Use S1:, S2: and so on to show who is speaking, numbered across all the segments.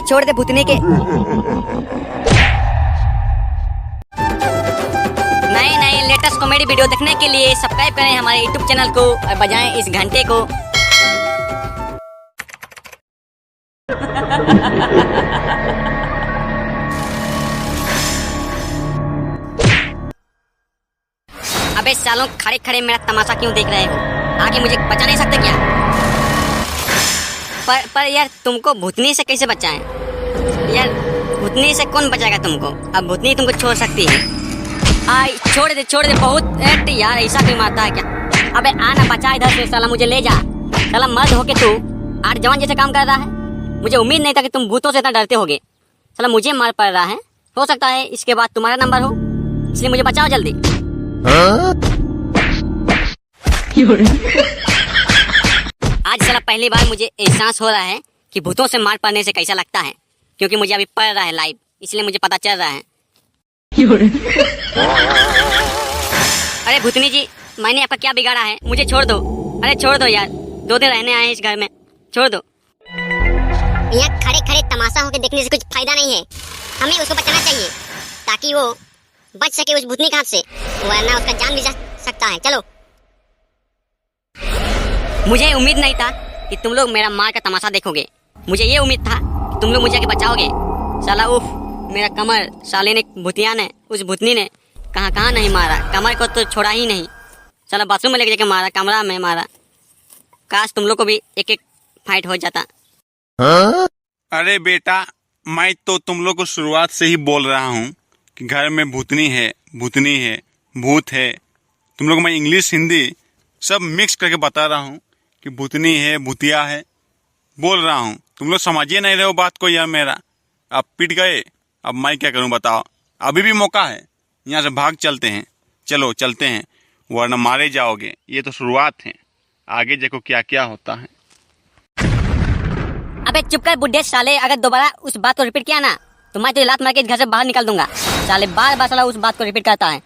S1: छोड़ दे भूतनी के। नए नए लेटेस्ट कॉमेडी वीडियो देखने के लिए सब्सक्राइब करें हमारे YouTube चैनल को और बजाएं इस घंटे को। अबे सालों, खड़े खड़े मेरा तमाशा क्यों देख रहे हो? आगे मुझे बचा नहीं सकते क्या? पर यार तुमको भूतनी से कैसे बचाएं? यार भूतनी से कौन बचाएगा तुमको? अब भूतनी तुमको छोड़ सकती है। आई छोड़ दे बहुत। यार ऐसा क्यों मारता है क्या? अबे आना बचा इधर से साला, मुझे ले जा। साला मर्द होके तू आठ जवान जैसे काम कर रहा है। मुझे उम्मीद नहीं था कि तुम भूतों से इतना डरते होगे। साला मुझे मार पड़ रहा है। हो सकता है इसके बाद तुम्हारा नंबर हो, इसलिए मुझे बचाओ जल्दी। आज साला पहली बार मुझे एहसास हो रहा है कि भूतों से मार पड़ने से कैसा लगता है, क्योंकि मुझे अभी पड़ रहा है लाइव, इसलिए मुझे पता चल रहा है। अरे भूतनी जी, मैंने आपका क्या बिगाड़ा है? मुझे छोड़ दो। अरे छोड़ दो यार, 2 दिन रहने आए हैं इस घर में, छोड़ दो। यहाँ खड़े खड़े तमाशा होकर देखने से कुछ फायदा नहीं है। हमें उसको बचाना चाहिए ताकि वो बच सके उस भूतनी के हाथ से, वरना उसका जान भी जा सकता है। चलो। मुझे उम्मीद नहीं था कि तुम लोग मेरा मार का तमाशा देखोगे। मुझे ये उम्मीद था कि तुम लोग मुझे आके बचाओगे। साला उफ, मेरा कमर साले ने, भूतिया ने, उस भूतनी ने कहाँ नहीं मारा। कमर को तो छोड़ा ही नहीं, साला बाथरूम में लेके जाके मारा, कमरा में मारा। काश तुम लोग को भी एक एक फाइट हो जाता।
S2: अरे बेटा, मैं तो तुम लोग को शुरुआत से ही बोल रहा हूँ कि घर में भूतनी है, भूत है। तुम लोग मैं इंग्लिश हिंदी सब मिक्स करके बता रहा हूँ कि भूतनी है, भूतिया है, बोल रहा हूँ। तुम लोग समझिए नहीं रहे हो बात को यार मेरा। अब पिट गए, अब मैं क्या करूँ बताओ? अभी भी मौका है, यहाँ से भाग चलते हैं। चलो चलते हैं, वरना मारे जाओगे। ये तो शुरुआत है, आगे देखो क्या क्या होता है।
S1: अबे चुप कर बुड्ढे साले, अगर दोबारा उस बात को रिपीट किया ना तो मैं तुझे लात मार के इस घर से बाहर निकाल दूंगा। साले बार साला उस बात को रिपीट करता है।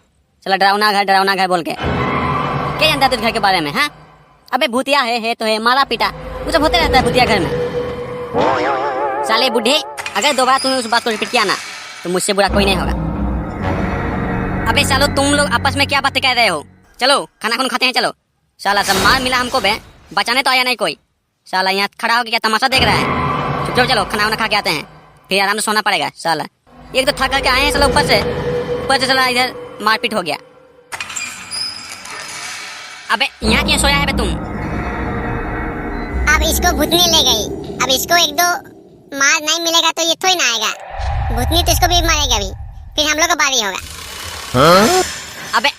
S1: साला डरावना घर बोल के क्या जानता है तुझ घर के बारे में? हाँ अबे भूतिया है तो है, मारा पीटा वो सब होते रहता है भूतिया घर में। साले बुढ़े, अगर दोबारा तूने उस बात को रिपीट किया ना तो मुझसे बुरा कोई नहीं होगा। अबे सालो, तुम लोग आपस में क्या बातें कर रहे हो? चलो खाना खाते हैं, चलो। साला सब मार मिला हमको बे, बचाने तो आया नहीं कोई। साला यहाँ खड़ा होकर क्या तमाशा देख रहा है? चुप चलो खाना खा के आते हैं, फिर आराम से सोना पड़ेगा। साला एक तो थक करके आए हैं साला, ऊपर से साला इधर मारपीट हो गया। अबे यहाँ क्यों सोया है बे तुम?
S3: अब इसको भूतनी ले गई, अब इसको 1-2 मार नहीं मिलेगा तो ये थोड़ी ना आएगा। भूतनी तो इसको भी मारेगा अभी, फिर हम लोग का बारी होगा।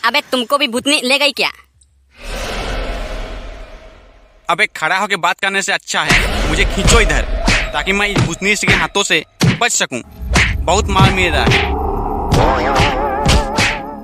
S1: अबे तुमको भी भूतनी ले गई क्या?
S2: अबे खड़ा होके बात करने से अच्छा है मुझे खींचो इधर, ताकि मैं इस भूतनी के हाथों से बच सकूं। बहुत मार मिल रहा है।